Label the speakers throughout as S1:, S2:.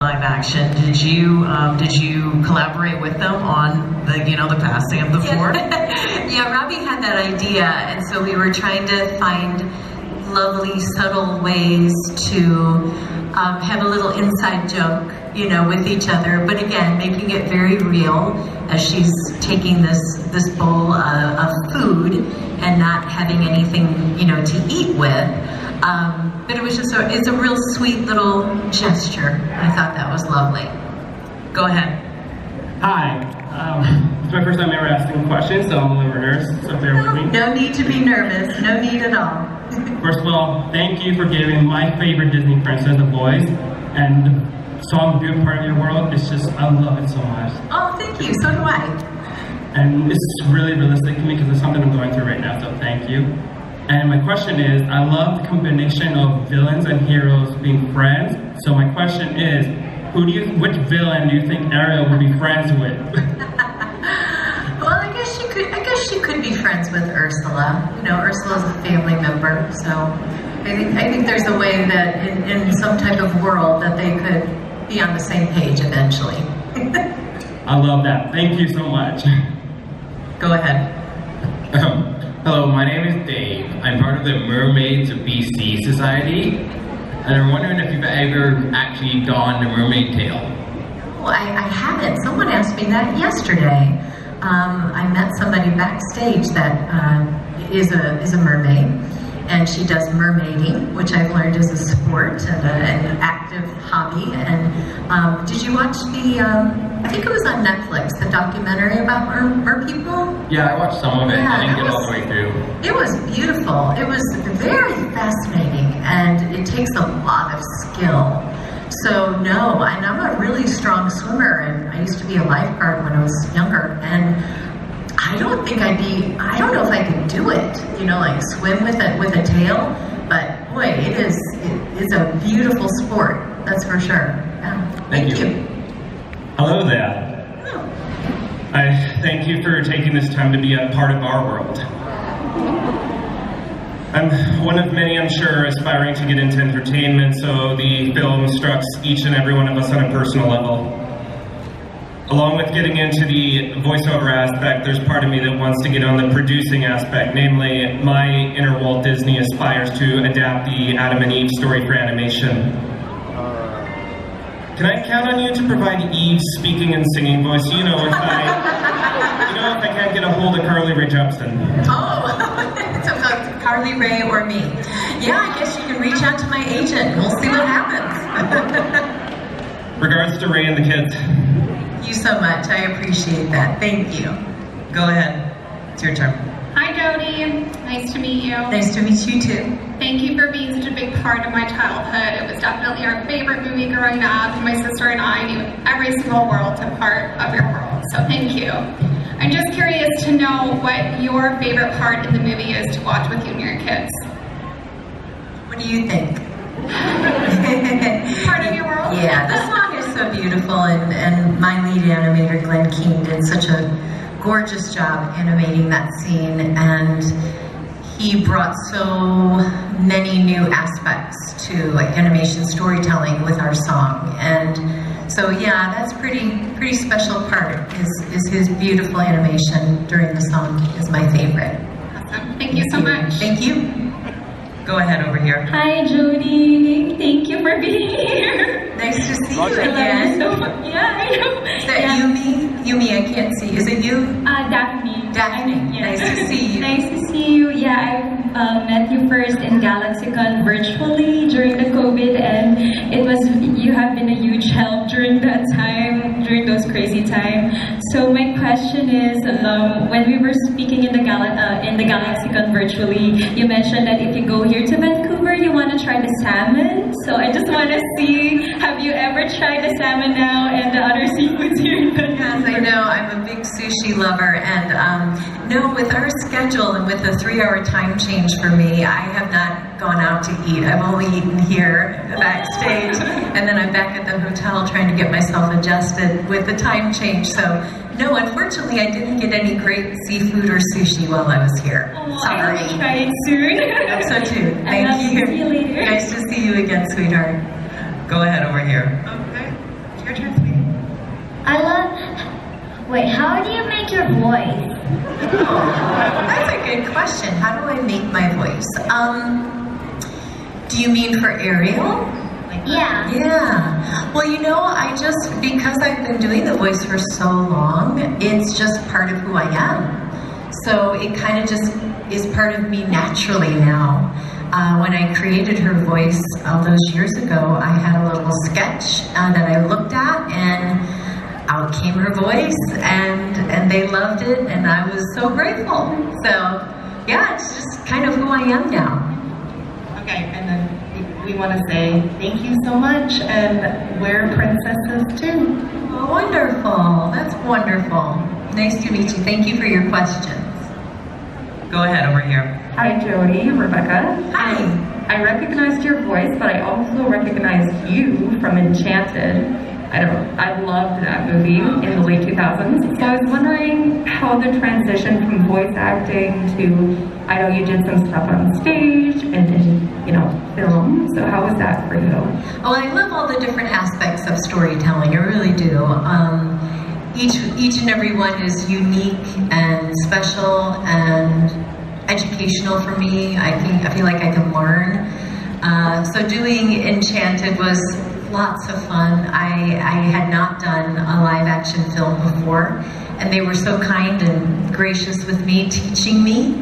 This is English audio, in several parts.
S1: Live action. Did you collaborate with them on the passing of the Ford?
S2: Yeah, Robbie had that idea, and so we were trying to find lovely, subtle ways to have a little inside joke, with each other. But again, making it very real as she's taking this bowl of food and not having anything, to eat with. But it was just it's a real sweet little gesture. I thought that was lovely. Go ahead.
S3: Hi. It's my first time ever asking a question, so I'm a little nervous, so bear with me.
S2: No need to be nervous. No need at all.
S3: First of all, thank you for giving my favorite Disney princess a voice, and the song Beautiful Part of Your World, I love it so much.
S2: Oh, thank you. So do I.
S3: And it's really realistic to me because it's something I'm going through right now, so thank you. And my question is, I love the combination of villains and heroes being friends. So my question is, which villain do you think Ariel would be friends with?
S2: Well, I guess she could be friends with Ursula. Ursula's a family member, so I think there's a way that in some type of world that they could be on the same page eventually.
S3: I love that. Thank you so much.
S2: Go ahead.
S4: Hello, my name is Dave. I'm part of the Mermaids of BC Society, and I'm wondering if you've ever actually donned a mermaid tail.
S2: Well, I haven't. Someone asked me that yesterday. I met somebody backstage that is a mermaid, and she does mermaiding, which I've learned is a sport and an active hobby. And did you watch I think it was on Netflix, the documentary about mer people?
S4: Yeah, I watched some of it.
S2: Yeah,
S4: I didn't get all the way through.
S2: It was beautiful. It was very fascinating, and it takes a lot of skill. So no, and I'm a really strong swimmer, and I used to be a lifeguard when I was younger, and I don't know if I could do it, like swim with a tail, but boy, it's a beautiful sport, that's for sure. Yeah. Thank you.
S3: Hello there.
S2: Oh.
S3: I thank you for taking this time to be a part of our world. I'm one of many, I'm sure, aspiring to get into entertainment, so the film struck each and every one of us on a personal level. Along with getting into the voiceover aspect, there's part of me that wants to get on the producing aspect, namely, my inner Walt Disney aspires to adapt the Adam and Eve story for animation. Can I count on you to provide Eve's speaking and singing voice? If I can't get a hold of Carly Rae Jepsen.
S2: Oh, so Carly Rae or me. Yeah, I guess you can reach out to my agent. We'll see what happens.
S3: Regards to Ray and the kids.
S2: Thank you so much. I appreciate that. Thank you. Go ahead. It's your turn.
S5: Hi, Jody. Nice to meet you.
S2: Nice to meet you too.
S5: Thank you for being such a big part of my childhood. It was definitely our favorite movie growing up. My sister and I knew every single world a part of your world, so thank you. I'm just curious to know what your favorite part in the movie is to watch with you and your kids.
S2: What do you think?
S5: Part of your world?
S2: Yeah, the song is so beautiful, and my lead animator, Glenn Keane, did such a gorgeous job animating that scene, and he brought so many new aspects to animation storytelling with our song. And so yeah, that's pretty special part is his beautiful animation during the song is my favorite.
S5: Awesome. Thank you so much.
S2: Thank you. Go ahead over here.
S6: Hi, Jody. Thank you for being here.
S2: Nice to see you again.
S6: Yeah, I know.
S2: Is that Yumi? Yumi, I can't see. Is it you?
S6: Daphne.
S2: Daphne.
S6: Yeah.
S2: Nice to see you.
S6: Nice to see you. Yeah, I met you first in GalaxyCon virtually during the COVID, and you have been a huge help during that time, during those crazy times. So my question is, when we were speaking in the GalaxyCon virtually, you mentioned that if you go here to Vancouver, you want to try the salmon. So I just want to see, have you ever tried the salmon now and the other seafoods here in Vancouver?
S2: Yes, I know. I'm a big sushi lover, and no, with our schedule and with the 3-hour time change for me, I have not gone out to eat. I've only eaten here backstage, and then I'm back at the hotel trying to get myself adjusted with the time change. So no, unfortunately, I didn't get any great seafood or sushi while I was here.
S6: Oh,
S2: Sorry.
S6: I will try it soon.
S2: I hope so too.
S6: I love
S2: Thank you.
S6: See you later.
S2: Nice to see you again, sweetheart. Go ahead over here.
S7: Okay. Wait, how do you make your voice?
S2: That's a good question. How do I make my voice? Do you mean for Ariel?
S7: Yeah.
S2: Yeah. Well, you know, because I've been doing the voice for so long, it's just part of who I am. So it kind of just is part of me naturally now. When I created her voice all those years ago, I had a little sketch that I looked at, and out came her voice, and they loved it, and I was so grateful. So yeah, it's just kind of who I am now.
S8: Okay, and then we want to say thank you so much, and we're princesses too.
S2: Oh, wonderful. That's wonderful. Nice to meet you. Thank you for your questions.
S1: Go ahead over here.
S9: Hi Jody, Rebecca.
S2: Hi.
S9: I recognized your voice, but I also recognized you from Enchanted. I loved that movie in the late 2000s. So I was wondering how the transition from voice acting to, I know you did some stuff on stage and did, film. So how was that for you?
S2: Well, I love all the different aspects of storytelling. I really do. Each and every one is unique and special and educational for me. I feel like I can learn. So doing Enchanted was lots of fun. I had not done a live action film before, and they were so kind and gracious with me, teaching me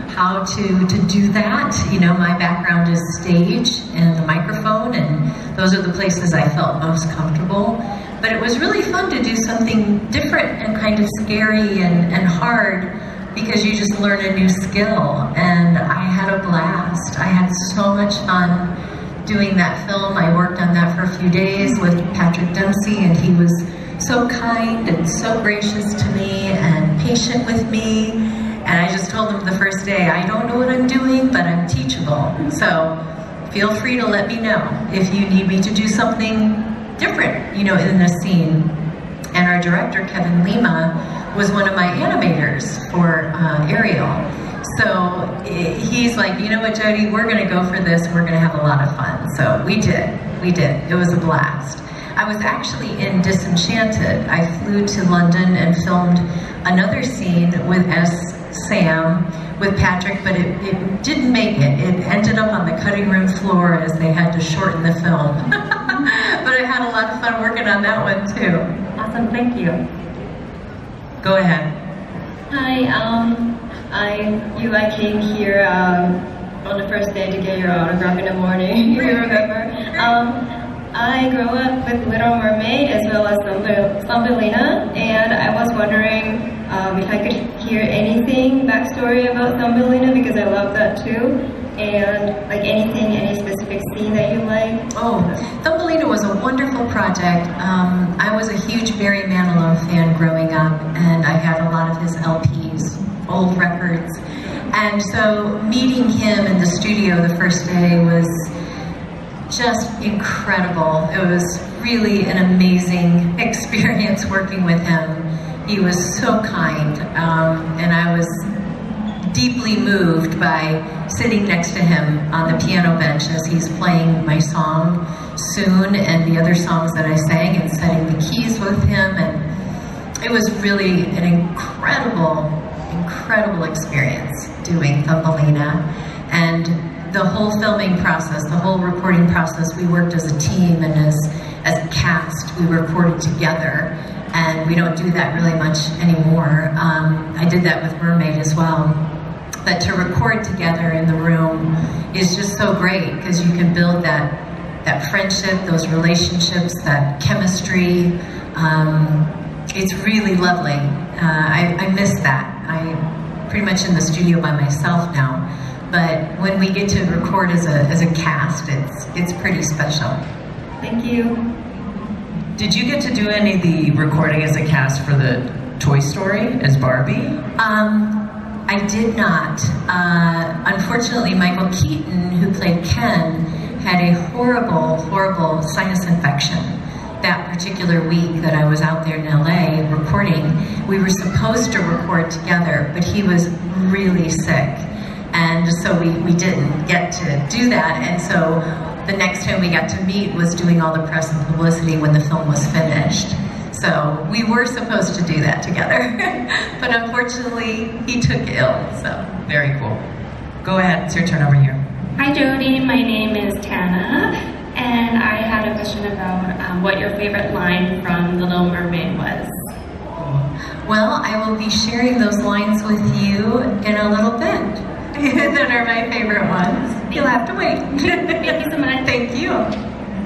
S2: how to do that. You know, my background is stage and the microphone, and those are the places I felt most comfortable. But it was really fun to do something different and kind of scary and hard, because you just learn a new skill, and I had a blast. I had so much fun doing that film. I worked on that for a few days with Patrick Dempsey, and he was so kind and so gracious to me and patient with me. And I just told him the first day, I don't know what I'm doing, but I'm teachable. So feel free to let me know if you need me to do something different, in the scene. And our director, Kevin Lima, was one of my animators for Ariel. So he's like, you know what, Jody, we're gonna go for this, we're gonna have a lot of fun. So we did, it was a blast. I was actually in Disenchanted. I flew to London and filmed another scene with Sam, with Patrick, but it didn't make it. It ended up on the cutting room floor as they had to shorten the film. But I had a lot of fun working on that one too.
S9: Awesome, thank you.
S2: Go ahead.
S10: Hi, I came here on the first day to get your autograph in the morning, if you remember. I grew up with Little Mermaid as well as Thumbelina, and I was wondering if I could hear anything backstory about Thumbelina, because I love that too, and like any specific scene that you like.
S2: Oh, Thumbelina was a wonderful project. I was a huge Barry Manilow fan growing up, and I had a lot of his LPs, old records. And so meeting him in the studio the first day was just incredible. It was really an amazing experience working with him. He was so kind, and I was deeply moved by sitting next to him on the piano bench as he's playing my song Soon and the other songs that I sang, and setting the keys with him. And it was really an incredible experience doing Thumbelina. And the whole filming process, the whole recording process, we worked as a team, and as a cast, we recorded together. And we don't do that really much anymore. I did that with Mermaid as well. But to record together in the room is just so great, because you can build that friendship, those relationships, that chemistry. It's really lovely. I miss that. I'm pretty much in the studio by myself now. But when we get to record as a cast, it's pretty special.
S10: Thank you.
S1: Did you get to do any of the recording as a cast for the Toy Story as Barbie?
S2: I did not. Unfortunately, Michael Keaton, who played Ken, had a horrible sinus infection that particular week that I was out there in LA recording. We were supposed to record together, but he was really sick. And so we didn't get to do that. And so the next time we got to meet was doing all the press and publicity when the film was finished. So we were supposed to do that together, but unfortunately he took ill, so.
S1: Very cool. Go ahead, it's your turn over here.
S6: Hi Jody, my name is Tana, and I had a question about what your favorite line from The Little Mermaid was.
S2: Well, I will be sharing those lines with you in a little bit. That are my favorite ones. You'll have to wait.
S6: Thank you so much.
S2: Thank you.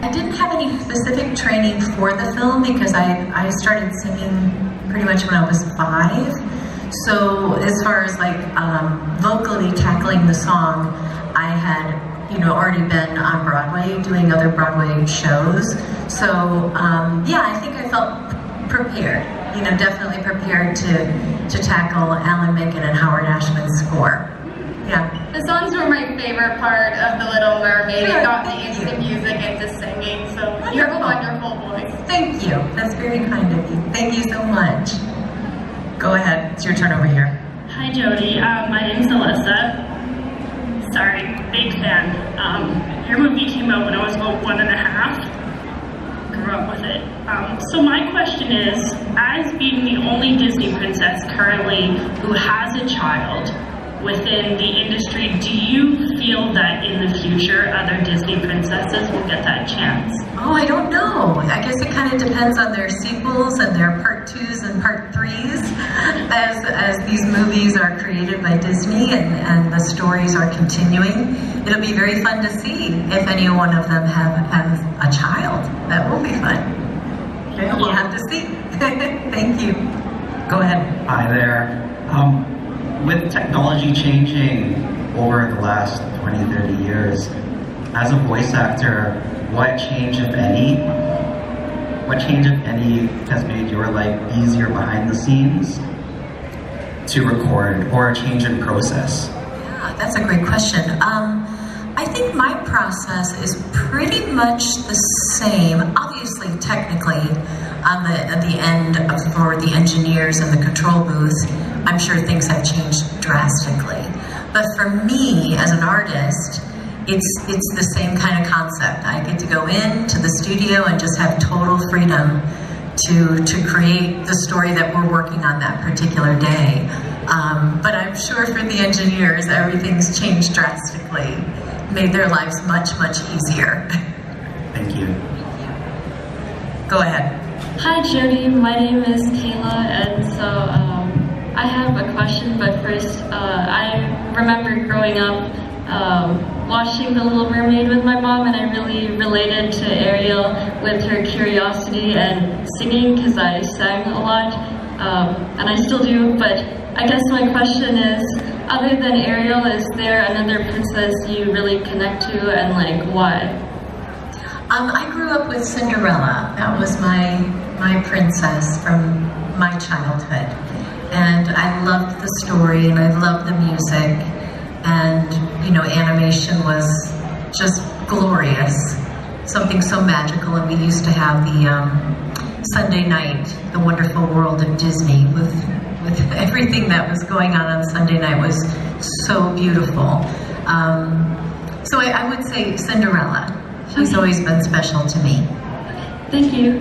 S2: I didn't have any specific training for the film because I started singing pretty much when I was 5. So as far as like vocally tackling the song, I had, you know, already been on Broadway doing other Broadway shows. So yeah, I think I felt prepared, you know, definitely prepared to tackle Alan Menken and Howard Ashman's score. Yeah.
S11: The songs were my favorite part of The Little Mermaid.
S2: Good,
S11: It got me
S2: thank
S11: into
S2: you.
S11: music, into singing, so
S2: Wonderful.
S11: you have a wonderful voice.
S2: Thank you. That's very kind of you. Thank you so much.
S1: Go ahead, it's your turn over here.
S6: Hi Jody, my name's Alyssa. Sorry, big fan. Your movie came out when I was about 1.5. Grew up with it. So my question is, as being the only Disney princess currently who has a child within the industry, do you feel that in the future other Disney princesses will get that chance?
S2: Oh, I don't know. I guess it kind of depends on their sequels and their part 2s and part 3s as these movies are created by Disney and the stories are continuing. It'll be very fun to see if any one of them have a child. That will be fun. We'll have to see. Thank you.
S1: Go ahead.
S12: Hi there. With technology changing over the last 20, 30 years, as a voice actor, what change, if any, has made your life easier behind the scenes to record, or a change in process?
S2: Yeah, that's a great question. I think my process is pretty much the same. Obviously, technically, at the end for the engineers in the control booth, I'm sure things have changed drastically. But for me, as an artist, it's the same kind of concept. I get to go into the studio and just have total freedom to create the story that we're working on that particular day. But I'm sure for the engineers, everything's changed drastically, made their lives much, much easier.
S12: Thank you.
S2: Go ahead.
S6: Hi Jody, my name is Kayla, and so I have a question, but first, I remember growing up watching The Little Mermaid with my mom, and I really related to Ariel with her curiosity and singing, because I sang a lot, and I still do, but I guess my question is, other than Ariel, is there another princess you really connect to, and like, why?
S2: I grew up with Cinderella. That was my princess from my childhood. And I loved the story, and I loved the music, and, you know, animation was just glorious. Something so magical, and we used to have the Sunday night, The Wonderful World of Disney, with everything that was going on Sunday night was so beautiful. So I would say Cinderella. She's always been special to me.
S6: Thank you.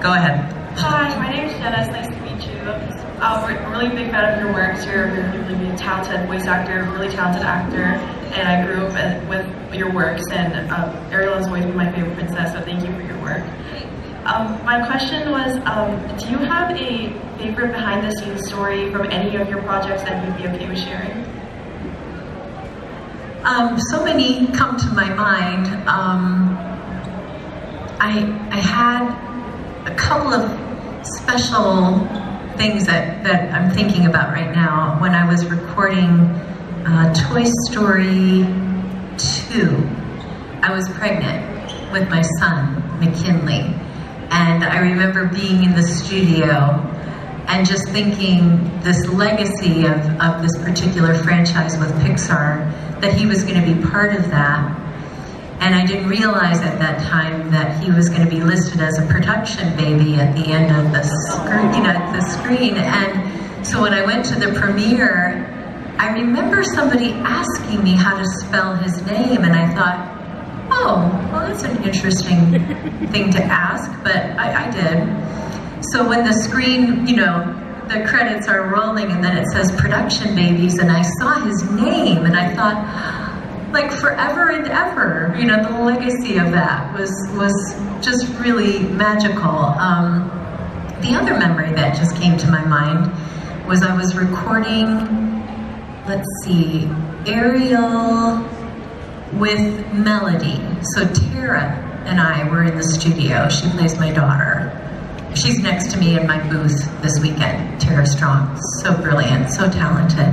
S2: Go ahead.
S11: Hi, my name is Dennis. Nice to meet you. We're a really big fan of your works. You're a really talented voice actor, really talented actor, and I grew up with your works, and Ariel has always been my favorite princess, so thank you for your work. My question was, do you have a favorite behind-the-scenes story from any of your projects that you'd be okay with sharing?
S2: So many come to my mind. I had a couple of special things that I'm thinking about right now. When I was recording Toy Story 2, I was pregnant with my son, McKinley. And I remember being in the studio and just thinking this legacy of this particular franchise with Pixar, that he was going to be part of that. And I didn't realize at that time that he was going to be listed as a production baby at the end of the screen, And so when I went to the premiere, I remember somebody asking me how to spell his name, and I thought, oh, well, that's an interesting thing to ask, but I did. So when the screen, you know, the credits are rolling and then it says production babies, and I saw his name and I thought, like, forever and ever, you know, the legacy of that was just really magical. The other memory that just came to my mind was I was recording, let's see, Ariel with Melody. So Tara and I were in the studio. She plays my daughter. She's next to me in my booth this weekend, Tara Strong. So brilliant, so talented.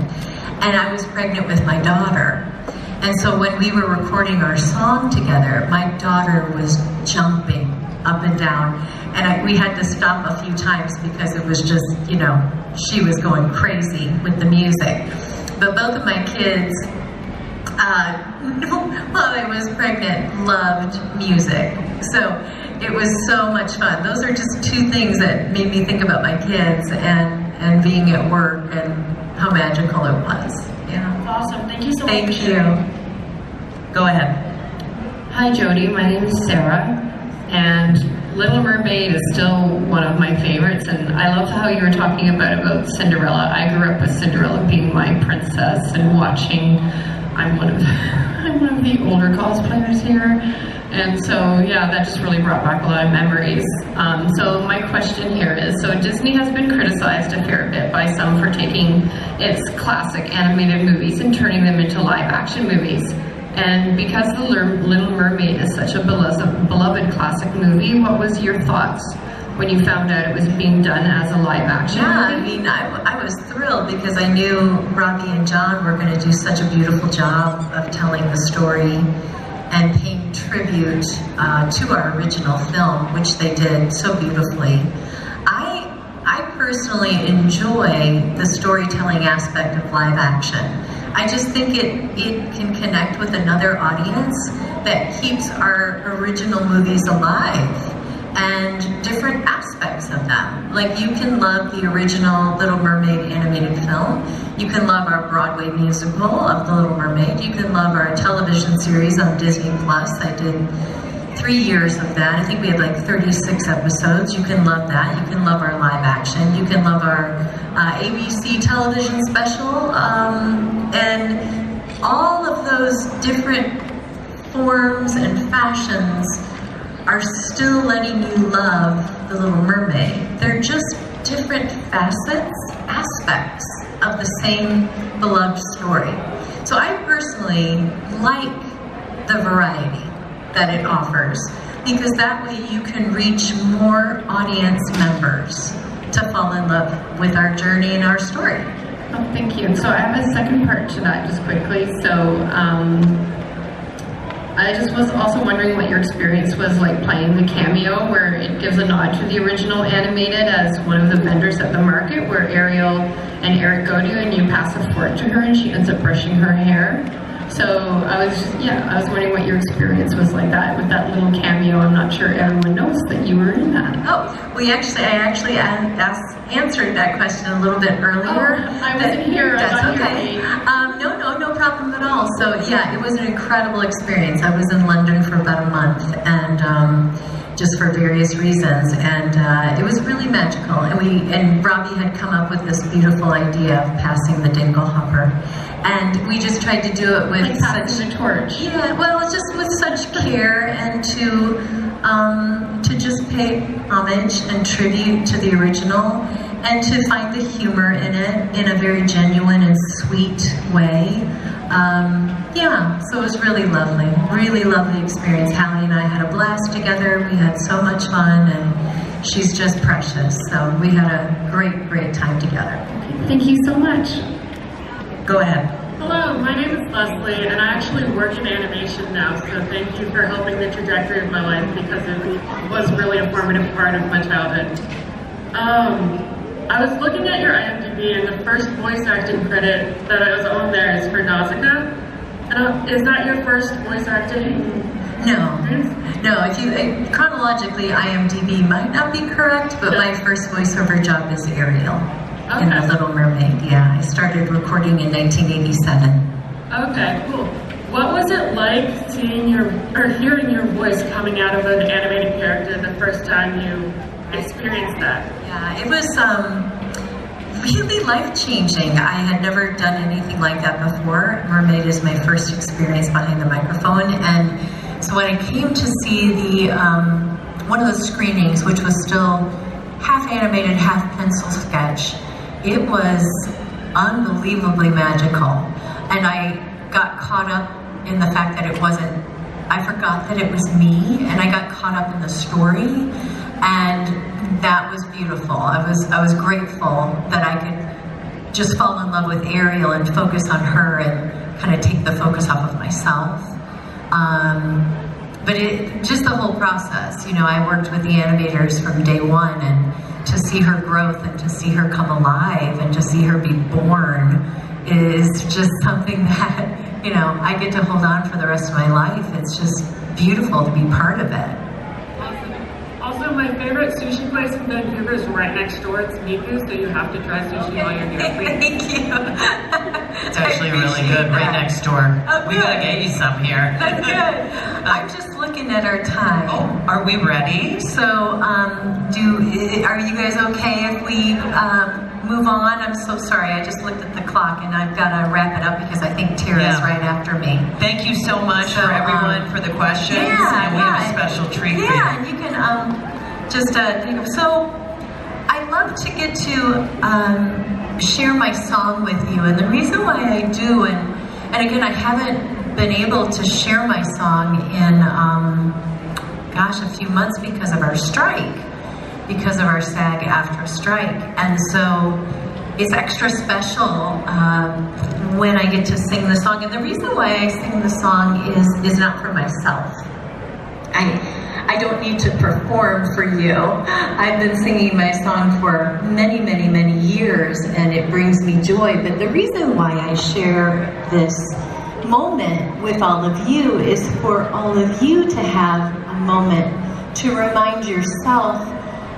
S2: And I was pregnant with my daughter. And so when we were recording our song together, my daughter was jumping up and down. And we had to stop a few times because it was just, you know, she was going crazy with the music. But both of my kids, while I was pregnant, loved music. So it was so much fun. Those are just two things that made me think about my kids and being at work and how magical it was. Yeah.
S13: Awesome. Thank you so much.
S2: Thank you. Go ahead.
S9: Hi, Jody. My name is Sarah, and Little Mermaid is still one of my favorites, and I love how you were talking about Cinderella. I grew up with Cinderella being my princess and watching. I'm one of the older cosplayers here, and so yeah, that just really brought back a lot of memories. So my question here is, so Disney has been criticized a fair bit by some for taking its classic animated movies and turning them into live action movies. And because The Little Mermaid is such a beloved classic movie, what was your thoughts when you found out it was being done as a live action movie?
S2: I mean, I was thrilled because I knew Robbie and John were going to do such a beautiful job of telling the story and paying tribute to our original film, which they did so beautifully. I personally enjoy the storytelling aspect of live action. I just think it can connect with another audience that keeps our original movies alive and different aspects of them. Like, you can love the original Little Mermaid animated film. You can love our Broadway musical of The Little Mermaid. You can love our television series on Disney Plus. I did 3 years of that. I think we had like 36 episodes. You can love that. You can love our live action. You can love our ABC television special. And all of those different forms and fashions are still letting you love The Little Mermaid. They're just different facets, aspects of the same beloved story. So I personally like the variety that it offers, because that way you can reach more audience members to fall in love with our journey and our story.
S9: Oh, thank you. So I have a second part to that, just quickly. So I just was also wondering what your experience was like playing the cameo, where it gives a nod to the original animated as one of the vendors at the market, where Ariel and Eric go to, and you pass a fork to her and she ends up brushing her hair. So I was wondering what your experience was like that with that little cameo. I'm not sure everyone knows that you were in that.
S2: Oh, well, I actually answered that question a little bit earlier.
S9: Oh, I wasn't here.
S2: That's okay. No problem at all. So yeah, it was an incredible experience. I was in London for about a month, and just for various reasons, and it was really magical. And Robbie had come up with this beautiful idea of passing the dingle hopper. And we just tried to do it with
S9: like passing the torch.
S2: Yeah, well, just with such care, and to just pay homage and tribute to the original, and to find the humor in it in a very genuine and sweet way. Yeah, so it was really lovely experience. Hallie and I had a blast together. We had so much fun, and she's just precious. So we had a great time together.
S9: Thank you so much.
S2: Go ahead.
S14: Hello, my name is Leslie, and I actually work in animation now, so thank you for helping the trajectory of my life, because it was really a formative part of my childhood. I was looking at your IMDb, and the first voice acting credit that I was on there is for Nausicaa. Is that your first voice acting?
S2: No. If you chronologically, IMDb might not be correct, but my first voiceover job is Ariel in The Little Mermaid. Yeah, I started recording in 1987.
S14: Okay, cool. What was it like seeing hearing your voice coming out of an animated character the first time you experienced that?
S2: Yeah, it was really life-changing. I had never done anything like that before. Mermaid is my first experience behind the microphone, and so when I came to see the one of the screenings, which was still half animated, half pencil sketch, it was unbelievably magical, and I got caught up in the fact that it wasn't, I forgot that it was me, and I got caught up in the story, and that was beautiful. I was grateful that I could just fall in love with Ariel and focus on her and kind of take the focus off of myself. But just the whole process, you know, I worked with the animators from day one, and to see her growth and to see her come alive and to see her be born is just something that, you know, I get to hold on for the rest of my life. It's just beautiful to be part of it.
S14: Also, my favorite sushi place in Vancouver is right next door. It's Miku, so you have to try sushi while you're here.
S2: Thank you.
S1: It's actually really good, right next door.
S2: Oh,
S1: we gotta get you some here.
S2: That's good. I'm just looking at our time.
S1: Oh, are we ready?
S2: So, are you guys okay if we move on? I'm so sorry, I just looked at the clock and I've got to wrap it up because I think Tara's right after me.
S1: Thank you so much for everyone for the questions, and we have a special treat for you.
S2: Yeah, and you can just think of, so I love to get to share my song with you, and the reason why I do, and again, I haven't been able to share my song in gosh, a few months because of our strike, because of our SAG-AFTRA strike, and so it's extra special when I get to sing the song. And the reason why I sing the song is not for myself. I don't need to perform for you. I've been singing my song for many, many, many years, and it brings me joy. But the reason why I share this moment with all of you is for all of you to have a moment to remind yourself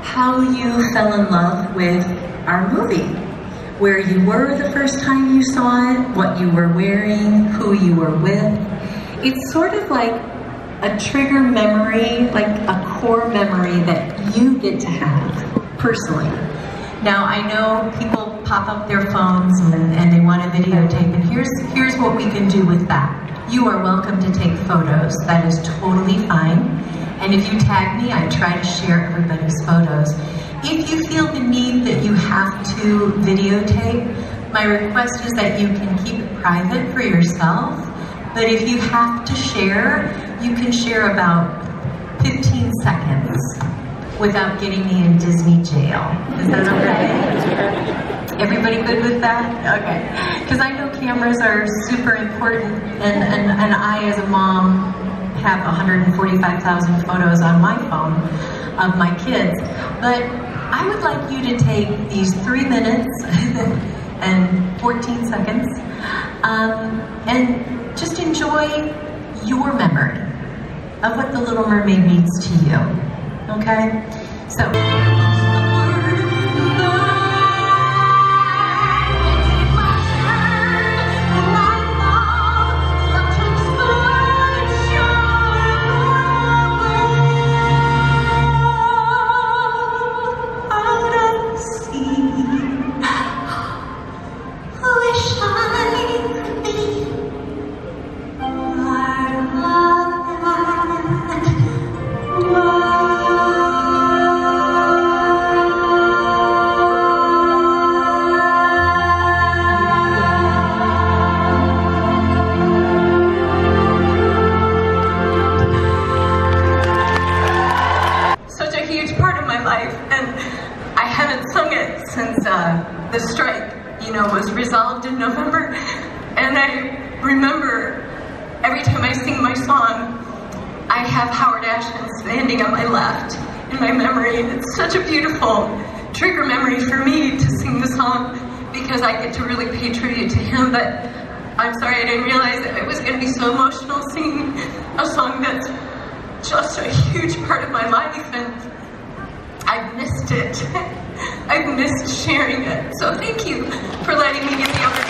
S2: how you fell in love with our movie, where you were the first time you saw it, what you were wearing, who you were with. It's sort of like a trigger memory, like a core memory that you get to have personally. Now, I know people pop up their phones and they want to videotape, and here's what we can do with that. You are welcome to take photos. That is totally fine. And if you tag me, I try to share everybody's photos. If you feel the need that you have to videotape, my request is that you can keep it private for yourself. But if you have to share, you can share about 15 seconds without getting me in Disney jail. Is that okay? Everybody good with that? Okay. Because I know cameras are super important, and I, as a mom, have 145,000 photos on my phone of my kids. But I would like you to take these 3 minutes and 14 seconds and just enjoy your memory of what The Little Mermaid means to you. Okay? So. The strike, you know, was resolved in November, and I remember every time I sing my song, I have Howard Ashman standing on my left in my memory, and it's such a beautiful trigger memory for me to sing the song because I get to really pay tribute to him. But I'm sorry, I didn't realize that it was going to be so emotional singing a song that's just a huge part of my life, and I've missed it. I've missed sharing it. So thank you for letting me get the opportunity.